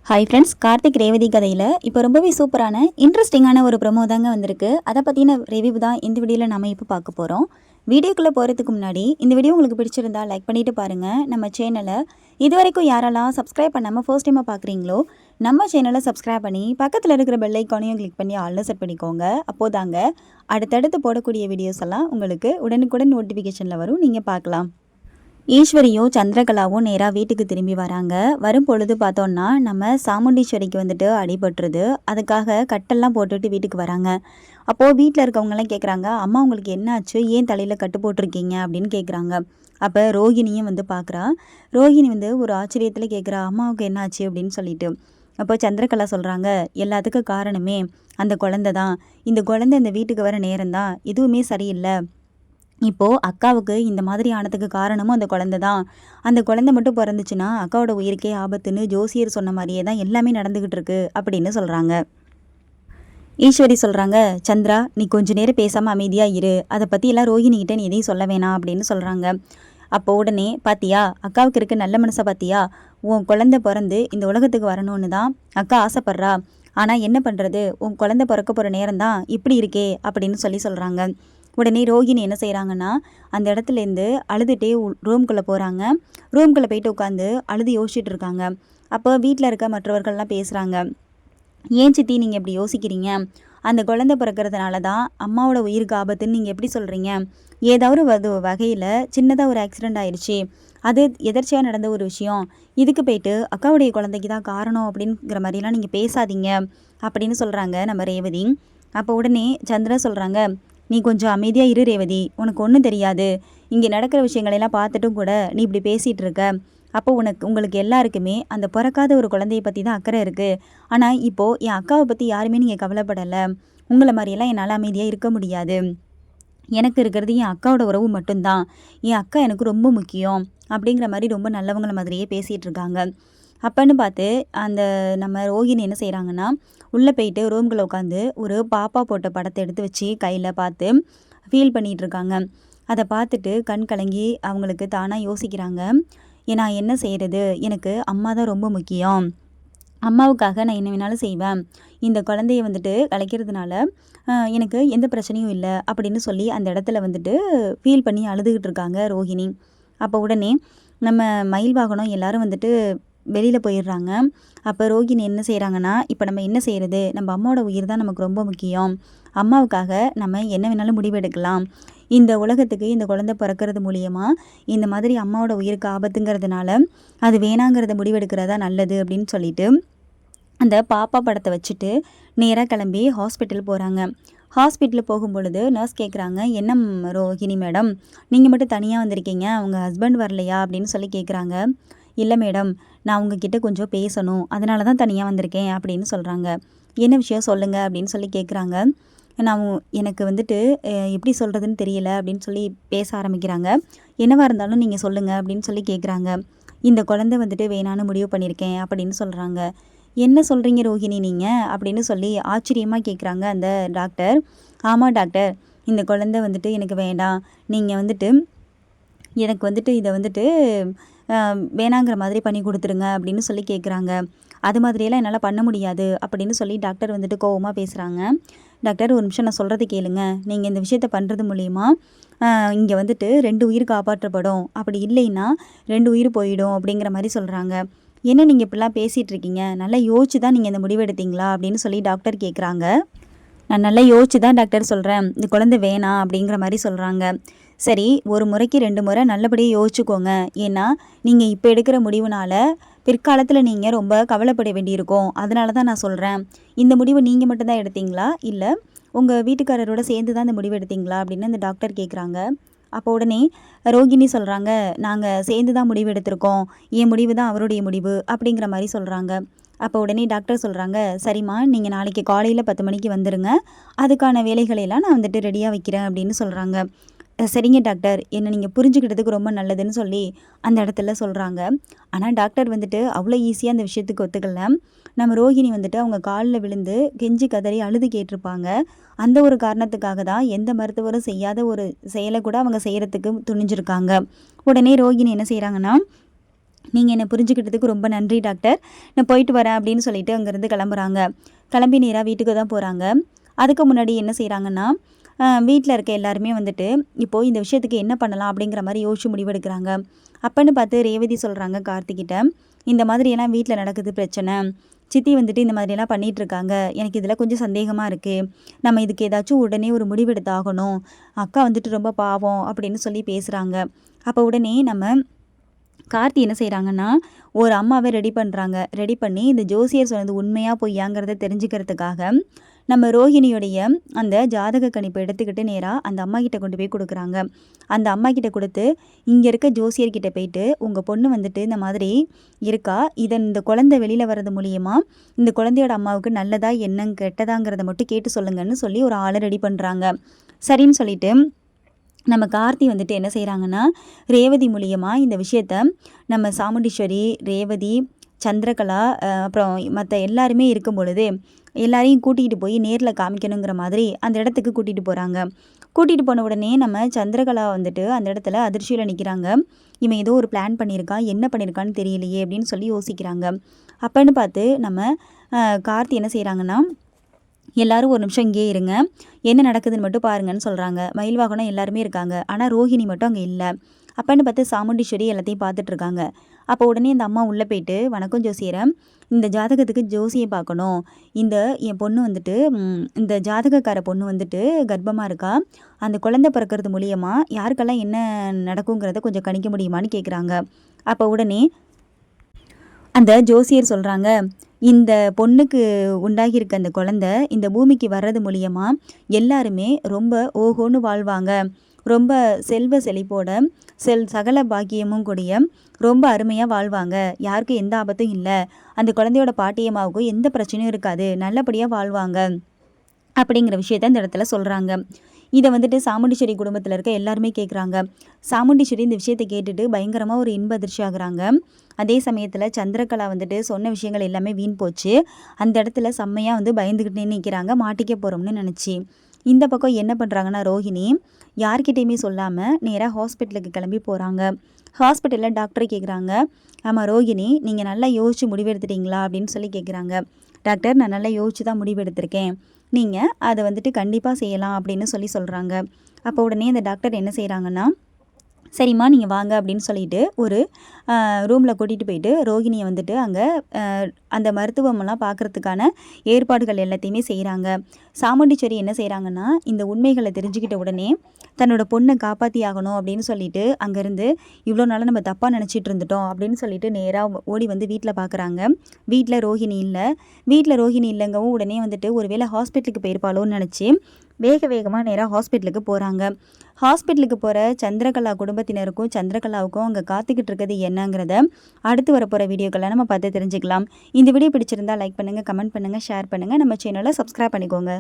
Hi friends, Karthik Revathi கதையில் இப்போ ரொம்பவே சூப்பரான இன்ட்ரெஸ்டிங்கான ஒரு ப்ரொமோ தாங்க வந்திருக்கு. அதை பற்றின ரிவ்யூ தான் இந்த வீடியோவில் நம்ம இப்போ பார்க்க போகிறோம். வீடியோக்குள்ளே போகிறதுக்கு முன்னாடி இந்த வீடியோ உங்களுக்கு பிடிச்சிருந்தா லைக் பண்ணிவிட்டு பாருங்கள். நம்ம சேனலை இது வரைக்கும் யாரெல்லாம் சப்ஸ்கிரைப் பண்ணாமல் ஃபர்ஸ்ட் டைமாக பார்க்குறீங்களோ நம்ம சேனலை சப்ஸ்கிரைப் பண்ணி பக்கத்தில் இருக்கிற பெல் ஐக்கானையும் கிளிக் பண்ணி ஆல்ல செட் பண்ணிக்கோங்க. அப்போதாங்க அடுத்தடுத்து போடக்கூடிய வீடியோஸ் எல்லாம் உங்களுக்கு உடனுக்குடன் நோட்டிஃபிகேஷனில் வரும், நீங்கள் பார்க்கலாம். ஈஸ்வரியும் சந்திரகலாவும் நேராக வீட்டுக்கு திரும்பி வராங்க. வரும் பொழுது பார்த்தோன்னா நம்ம சாமுண்டீஸ்வரிக்கு வந்துட்டு அடிபட்டுருது. அதுக்காக கட்டெல்லாம் போட்டுட்டு வீட்டுக்கு வராங்க. அப்போது வீட்டில் இருக்கவங்கெல்லாம் கேட்குறாங்க, அம்மா உங்களுக்கு என்ன ஆச்சு, ஏன் தலையில் கட்டு போட்டிருக்கீங்க அப்படின்னு கேட்குறாங்க. அப்போ ரோஹிணியும் வந்து பார்க்குறா. ரோஹிணி வந்து ஒரு ஆச்சரியத்தில் கேட்குறா, அம்மாவுக்கு என்ன ஆச்சு அப்படின்னு சொல்லிட்டு. அப்போ சந்திரகலா சொல்கிறாங்க, எல்லாத்துக்கும் காரணமே அந்த குழந்தை தான். இந்த குழந்தை இந்த வீட்டுக்கு வர நேரம்தான் எதுவுமே சரியில்லை. இப்போது அக்காவுக்கு இந்த மாதிரி ஆனதுக்கு காரணமும் அந்த குழந்தை தான். அந்த குழந்தை மட்டும் பிறந்துச்சுன்னா அக்காவோட உயிருக்கே ஆபத்துன்னு ஜோசியர் சொன்ன மாதிரியே தான் எல்லாமே நடந்துக்கிட்டு இருக்கு அப்படின்னு சொல்கிறாங்க. ஈஸ்வரி சொல்கிறாங்க, சந்திரா நீ கொஞ்ச நேரம் பேசாமல் அமைதியாக இரு, அதை பற்றி எல்லாம் ரோஹிணிகிட்ட நீ எதையும் சொல்ல வேணாம் அப்படின்னு சொல்கிறாங்க. அப்போ உடனே பாத்தியா அக்காவுக்கு இருக்க நல்ல மனசை பாத்தியா, உன் குழந்தை பிறந்து இந்த உலகத்துக்கு வரணும்னு தான் அக்கா ஆசைப்பட்றா. ஆனால் என்ன பண்ணுறது, உன் குழந்தை பிறக்க போகிற நேரம் தான் இப்படி இருக்கே அப்படின்னு சொல்கிறாங்க. உடனே ரோஹிணி என்ன செய்கிறாங்கன்னா அந்த இடத்துலேருந்து அழுதுகிட்டே ரூம்குள்ளே போகிறாங்க. ரூம்குள்ளே போயிட்டு உட்காந்து அழுது யோசிச்சுட்டு இருக்காங்க. அப்போ வீட்டில் இருக்க மற்றவர்கள்லாம் பேசுகிறாங்க. ஏன் சித்தி நீங்கள் எப்படி யோசிக்கிறீங்க, அந்த குழந்தை பிறக்கிறதுனால தான் அம்மாவோட உயிருக்கு ஆபத்துன்னு நீங்கள் எப்படி சொல்கிறீங்க? ஏதாவது வகையில் சின்னதாக ஒரு ஆக்சிடெண்ட் ஆயிடுச்சு, அது எதர்ச்சியாக நடந்த ஒரு விஷயம். இதுக்கு போயிட்டு அக்காவுடைய குழந்தைக்கு தான் காரணம் அப்படிங்கிற மாதிரிலாம் நீங்கள் பேசாதீங்க அப்படின்னு சொல்கிறாங்க நம்ம ரேவதி. அப்போ உடனே சந்திரா சொல்கிறாங்க, நீ கொஞ்சம் அமைதியாக இரு ரேவதி, உனக்கு ஒன்றும் தெரியாது. இங்கே நடக்கிற விஷயங்களெல்லாம் பார்த்துட்டும் கூட நீ இப்படி பேசிகிட்டு இருக்க. அப்போ உங்களுக்கு எல்லாருக்குமே அந்த பிறக்காத ஒரு குழந்தைய பற்றி தான் அக்கறை இருக்குது. ஆனால் இப்போது என் அக்காவை பற்றி யாருமே நீங்கள் கவலைப்படலை. உங்களை மாதிரியெல்லாம் என்னால் அமைதியாக இருக்க முடியாது. எனக்கு இருக்கிறது என் அக்காவோட உறவு மட்டும்தான். என் அக்கா எனக்கு ரொம்ப முக்கியம் அப்படிங்கிற மாதிரி ரொம்ப நல்லவங்கள மாதிரியே பேசிகிட்டு இருக்காங்க. அப்பன்னு பார்த்து அந்த நம்ம ரோஹிணி என்ன செய்கிறாங்கன்னா உள்ளே போயிட்டு ரூம்குள்ளே உட்காந்து ஒரு பாப்பா போட்ட படத்தை எடுத்து வச்சு கையில் பார்த்து ஃபீல் பண்ணிகிட்ருக்காங்க. அதை பார்த்துட்டு கண் கலங்கி அவங்களுக்கு தானாக யோசிக்கிறாங்க, நான் என்ன செய்கிறது, எனக்கு அம்மா தான் ரொம்ப முக்கியம், அம்மாவுக்காக நான் என்ன வேணாலும் செய்வேன், இந்த குழந்தைய வந்துட்டு கலைக்கிறதுனால எனக்கு எந்த பிரச்சனையும் இல்லை அப்படின்னு சொல்லி அந்த இடத்துல வந்துட்டு ஃபீல் பண்ணி அழுதுகிட்டு இருக்காங்க ரோஹிணி. அப்போ உடனே நம்ம மயில் வாகனம் எல்லோரும் வந்துட்டு வெளியில் போயிடுறாங்க. அப்போ ரோஹிணி என்ன செய்கிறாங்கன்னா, இப்போ நம்ம என்ன செய்கிறது, நம்ம அம்மாவோட உயிர் தான் நமக்கு ரொம்ப முக்கியம், அம்மாவுக்காக நம்ம என்ன வேணாலும் முடிவெடுக்கலாம், இந்த உலகத்துக்கு இந்த குழந்தை பிறக்கிறது மூலியமாக இந்த மாதிரி அம்மாவோட உயிருக்கு ஆபத்துங்கிறதுனால அது வேணாங்கிறத முடிவெடுக்கிறதா நல்லது அப்படின்னு சொல்லிட்டு அந்த பாப்பா படத்தை வச்சுட்டு நேராக கிளம்பி ஹாஸ்பிட்டல் போகிறாங்க. ஹாஸ்பிட்டலில் போகும்பொழுது நர்ஸ் கேட்குறாங்க, என்ன ரோஹிணி மேடம் நீங்கள் மட்டும் தனியாக வந்திருக்கீங்க, உங்கள் ஹஸ்பண்ட் வரலையா அப்படின்னு சொல்லி கேட்குறாங்க. இல்லை மேடம், நான் உங்ககிட்ட கொஞ்சம் பேசணும், அதனால தான் தனியாக வந்திருக்கேன் அப்படின்னு சொல்கிறாங்க. என்ன விஷயம் சொல்லுங்கள் அப்படின்னு சொல்லி கேட்குறாங்க. நான் எனக்கு வந்துட்டு எப்படி சொல்கிறதுன்னு தெரியல அப்படின்னு சொல்லி பேச ஆரம்பிக்கிறாங்க. என்னவாக இருந்தாலும் நீங்கள் சொல்லுங்கள் அப்படின்னு சொல்லி கேட்குறாங்க. இந்த குழந்தை வந்துட்டு வேணான்னு முடிவு பண்ணியிருக்கேன் அப்படின்னு சொல்கிறாங்க. என்ன சொல்கிறீங்க ரோஹிணி நீங்கள் அப்படின்னு சொல்லி ஆச்சரியமாக கேட்குறாங்க அந்த டாக்டர். ஆமாம் டாக்டர், இந்த குழந்தை வந்துட்டு எனக்கு வேண்டாம், நீங்கள் வந்துட்டு எனக்கு வந்துட்டு இதை வந்துட்டு வேணாங்கிற மாதிரி பண்ணி கொடுத்துருங்க அப்படின்னு சொல்லி கேட்குறாங்க. அது மாதிரியெல்லாம் என்னால் பண்ண முடியாது அப்படின்னு சொல்லி டாக்டர் வந்துட்டு கோவமாக பேசுகிறாங்க. டாக்டர் ஒரு நிமிஷம் நான் சொல்கிறது கேளுங்க, நீங்கள் இந்த விஷயத்த பண்ணுறது மூலிமா இங்கே வந்துட்டு 2 உயிர் காப்பாற்றப்படும், அப்படி இல்லைன்னா 2 உயிர் போயிடும் அப்படிங்கிற மாதிரி சொல்கிறாங்க. என்ன நீங்கள் இப்படிலாம் பேசிகிட்டு இருக்கீங்க, நல்லா யோசிச்சு தான் நீங்கள் இந்த முடிவெடுத்தீங்களா அப்படின்னு சொல்லி டாக்டர் கேட்குறாங்க. நான் நல்லா யோசிச்சு தான் டாக்டர் சொல்கிறேன், இந்த குழந்தை வேணாம் அப்படிங்கிற மாதிரி சொல்கிறாங்க. சரி, ஒரு முறைக்கு 2 முறை நல்லபடியாக யோசிச்சுக்கோங்க. ஏன்னா நீங்கள் இப்போ எடுக்கிற முடிவுனால பிற்காலத்தில் நீங்கள் ரொம்ப கவலைப்பட வேண்டியிருக்கும், அதனால தான் நான் சொல்கிறேன். இந்த முடிவு நீங்கள் மட்டும்தான் எடுத்தீங்களா, இல்லை உங்கள் வீட்டுக்காரரோட சேர்ந்து தான் இந்த முடிவு எடுத்தீங்களா அப்படின்னு அந்த டாக்டர் கேட்குறாங்க. அப்போ உடனே ரோகிணி சொல்கிறாங்க, நாங்கள் சேர்ந்து தான் முடிவு எடுத்திருக்கோம், என் முடிவு தான் அவருடைய முடிவு அப்படிங்கிற மாதிரி சொல்கிறாங்க. அப்போ உடனே டாக்டர் சொல்கிறாங்க, சரிம்மா நீங்கள் நாளைக்கு காலையில் 10 மணிக்கு வந்துடுங்க, அதுக்கான வேலைகளையெல்லாம் நான் வந்துட்டு ரெடியாக வைக்கிறேன் அப்படின்னு சொல்கிறாங்க. சரிங்க டாக்டர், என்னை நீங்கள் புரிஞ்சுக்கிட்டதுக்கு ரொம்ப நல்லதுன்னு சொல்லி அந்த இடத்துல சொல்கிறாங்க. ஆனால் டாக்டர் வந்துட்டு அவ்வளோ ஈஸியாக அந்த விஷயத்துக்கு ஒத்துக்கல. நம்ம ரோஹிணி வந்துட்டு அவங்க காலில் விழுந்து கெஞ்சி கதறி அழுது கேட்டிருப்பாங்க. அந்த ஒரு காரணத்துக்காக தான் எந்த மருத்துவரும் செய்யாத ஒரு செயலை கூட அவங்க செய்கிறதுக்கு துணிஞ்சிருக்காங்க. உடனே ரோஹிணி என்ன செய்கிறாங்கன்னா, நீங்கள் என்னை புரிஞ்சுக்கிட்டதுக்கு ரொம்ப நன்றி டாக்டர், நான் போயிட்டு வரேன் அப்படின்னு சொல்லிட்டு அங்கேருந்து கிளம்புறாங்க. கிளம்பி நேராக வீட்டுக்கு தான் போகிறாங்க. அதுக்கு முன்னாடி என்ன செய்கிறாங்கன்னா, வீட்டில் இருக்க எல்லாருமே வந்துட்டு இப்போது இந்த விஷயத்துக்கு என்ன பண்ணலாம் அப்படிங்கிற மாதிரி யோசிச்சு முடிவெடுக்கிறாங்க. அப்பன்னு பார்த்து ரேவதி சொல்கிறாங்க கார்த்திகிட்ட, இந்த மாதிரியெல்லாம் வீட்டில் நடக்குது பிரச்சனை, சித்தி வந்துட்டு இந்த மாதிரியெல்லாம் பண்ணிகிட்ருக்காங்க, எனக்கு இதில் கொஞ்சம் சந்தேகமாக இருக்குது, நம்ம இதுக்கு ஏதாச்சும் உடனே ஒரு முடிவெடுத்தாகணும், அக்கா வந்துட்டு ரொம்ப பாவம் அப்படின்னு சொல்லி பேசுகிறாங்க. அப்போ உடனே நம்ம கார்த்தி என்ன செய்கிறாங்கன்னா, ஒரு அம்மாவை ரெடி பண்ணுறாங்க. ரெடி பண்ணி இந்த ஜோசியர் சொன்னது உண்மையா பொய்யாங்கிறத தெரிஞ்சுக்கிறதுக்காக நம்ம ரோஹிணியுடைய அந்த ஜாதக கணிப்பை எடுத்துக்கிட்டு நேராக அந்த அம்மா கிட்ட கொண்டு போய் கொடுக்குறாங்க. அந்த அம்மா கிட்ட கொடுத்து, இங்கே இருக்க ஜோசியர்கிட்ட போயிட்டு உங்கள் பொண்ணு வந்துட்டு இந்த மாதிரி இருக்கா, இந்த குழந்தை வெளியில் வர்றது மூலியமா இந்த குழந்தையோட அம்மாவுக்கு நல்லதா என்னங்க கெட்டதாங்கிறத மட்டும் கேட்டு சொல்லுங்கன்னு சொல்லி ஒரு ஆளை ரெடி பண்ணுறாங்க. சரின்னு சொல்லிட்டு நம்ம கார்த்தி வந்துட்டு என்ன செய்கிறாங்கன்னா, ரேவதி மூலியமாக இந்த விஷயத்த நம்ம சாமுண்டீஸ்வரி, ரேவதி, சந்திரகலா, அப்புறம் மற்ற எல்லாருமே இருக்கும் பொழுது எல்லாரையும் கூட்டிகிட்டு போய் நேரில் காமிக்கணுங்கிற மாதிரி அந்த இடத்துக்கு கூட்டிகிட்டு போகிறாங்க. கூட்டிகிட்டு போன உடனே நம்ம சந்திரகலா வந்துட்டு அந்த இடத்துல அதிர்ச்சியில் நிற்கிறாங்க. இவன் ஏதோ ஒரு பிளான் பண்ணியிருக்கான், என்ன பண்ணியிருக்கான்னு தெரியலையே அப்படின்னு சொல்லி யோசிக்கிறாங்க. அப்போன்னு பார்த்து நம்ம கார்த்தி என்ன செய்கிறாங்கன்னா, எல்லாரும் ஒரு நிமிஷம் இங்கேயே இருங்க, என்ன நடக்குதுன்னு மட்டும் பாருங்கன்னு சொல்கிறாங்க. மயில் வாகனம் எல்லாருமே இருக்காங்க, ஆனால் ரோஹிணி மட்டும் அங்கே இல்லை. அப்போன்னு பார்த்து சாமுண்டீஸ்வரி எல்லாத்தையும் பார்த்துட்ருக்காங்க. அப்போ உடனே இந்த அம்மா உள்ளே போயிட்டு, வணக்கம் ஜோசியரை, இந்த ஜாதகத்துக்கு ஜோசியை பார்க்கணும், என் பொண்ணு வந்துட்டு இந்த ஜாதகக்கார பொண்ணு வந்துட்டு கர்ப்பமாக இருக்கா, அந்த குழந்தை பிறக்கிறது மூலியமாக யாருக்கெல்லாம் என்ன நடக்குங்கிறத கொஞ்சம் கணிக்க முடியுமான்னு கேட்குறாங்க. அப்போ உடனே அந்த ஜோசியர் சொல்கிறாங்க, இந்த பொண்ணுக்கு உண்டாகியிருக்க அந்த குழந்தை இந்த பூமிக்கு வர்றது மூலியமா எல்லாருமே ரொம்ப ஓஹோன்னு வாழ்வாங்க, ரொம்ப செல்வ செழிப்போட சகல பாக்கியமும் கூடிய ரொம்ப அருமையாக வாழ்வாங்க, யாருக்கும் எந்த ஆபத்தும் இல்லை, அந்த குழந்தையோட பாட்டியம்மாவுக்கும் எந்த பிரச்சனையும் இருக்காது, நல்லபடியாக வாழ்வாங்க அப்படிங்கிற விஷயத்த இந்த இடத்துல சொல்கிறாங்க. இதை வந்துட்டு சாமுண்டீஸ்வரி குடும்பத்தில் இருக்க எல்லாருமே கேட்குறாங்க. சாமுண்டீஸ்வரி இந்த விஷயத்தை கேட்டுட்டு பயங்கரமாக ஒரு இன்ப அதிர்ச்சி ஆகுறாங்க. அதே சமயத்தில் சந்திரகலா வந்துட்டு சொன்ன விஷயங்கள் எல்லாமே வீண் போச்சு. அந்த இடத்துல செம்மையாக வந்து பயந்துக்கிட்டே நிற்கிறாங்க, மாட்டிக்க போகிறோம்னு நினச்சி. இந்த பக்கம் என்ன பண்ணுறாங்கன்னா, ரோஹிணி யார்கிட்டையுமே சொல்லாமல் நேராக ஹாஸ்பிட்டலுக்கு கிளம்பி போகிறாங்க. ஹாஸ்பிட்டலில் டாக்டரை கேட்குறாங்க, ஆமாம் ரோஹிணி, நீங்கள் நல்லா யோசிச்சு முடிவெடுத்துட்டீங்களா அப்படின்னு சொல்லி கேட்குறாங்க. டாக்டர், நான் நல்லா யோசிச்சு தான் முடிவெடுத்திருக்கேன், நீங்கள் அதை வந்துட்டு கண்டிப்பாக செய்யலாம் அப்படின்னு சொல்கிறாங்க. அப்போ உடனே அந்த டாக்டர் என்ன செய்கிறாங்கன்னா, சரிம்மா நீங்கள் வாங்க அப்படின்னு சொல்லிட்டு ஒரு ரூமில் கூட்டிகிட்டு போயிட்டு ரோஹிணியை வந்துட்டு அங்கே அந்த மருத்துவமெல்லாம் பார்க்குறதுக்கான ஏற்பாடுகள் எல்லாத்தையுமே செய்கிறாங்க. சாமுண்டீஸ்வரி என்ன செய்கிறாங்கன்னா, இந்த உண்மைகளை தெரிஞ்சுக்கிட்ட உடனே தன்னோட பொண்ணை காப்பாற்றி ஆகணும் அப்படின்னு சொல்லிட்டு அங்கேருந்து, இவ்வளோ நாளாக நம்ம தப்பாக நினச்சிட்டு இருந்துட்டோம் அப்படின்னு சொல்லிட்டு நேராக ஓடி வந்து வீட்டில் பார்க்குறாங்க. வீட்டில் ரோஹிணி இல்லை. வீட்டில் ரோஹிணி இல்லைங்கவும் உடனே வந்துட்டு ஒருவேளை ஹாஸ்பிட்டலுக்கு போயிருப்பாளோன்னு நினச்சி வேகமாக நேராக ஹாஸ்பிட்டலுக்கு போகிறாங்க. ஹாஸ்பிட்டலுக்கு போகிற சந்திரகலா குடும்பத்தினருக்கும் சந்திரகலாவுக்கும் அங்கே காத்துக்கிட்டு இருக்கிறது என்னங்கிறத அடுத்து வரப்போகிற வீடியோக்கெல்லாம் நம்ம பார்த்து தெரிஞ்சுக்கலாம். இந்த வீடியோ பிடிச்சிருந்தா லைக் பண்ணுங்கள், கமெண்ட் பண்ணுங்கள், ஷேர் பண்ணுங்கள், நம்ம சேனலை சப்ஸ்கிரைப் பண்ணிக்கோங்க.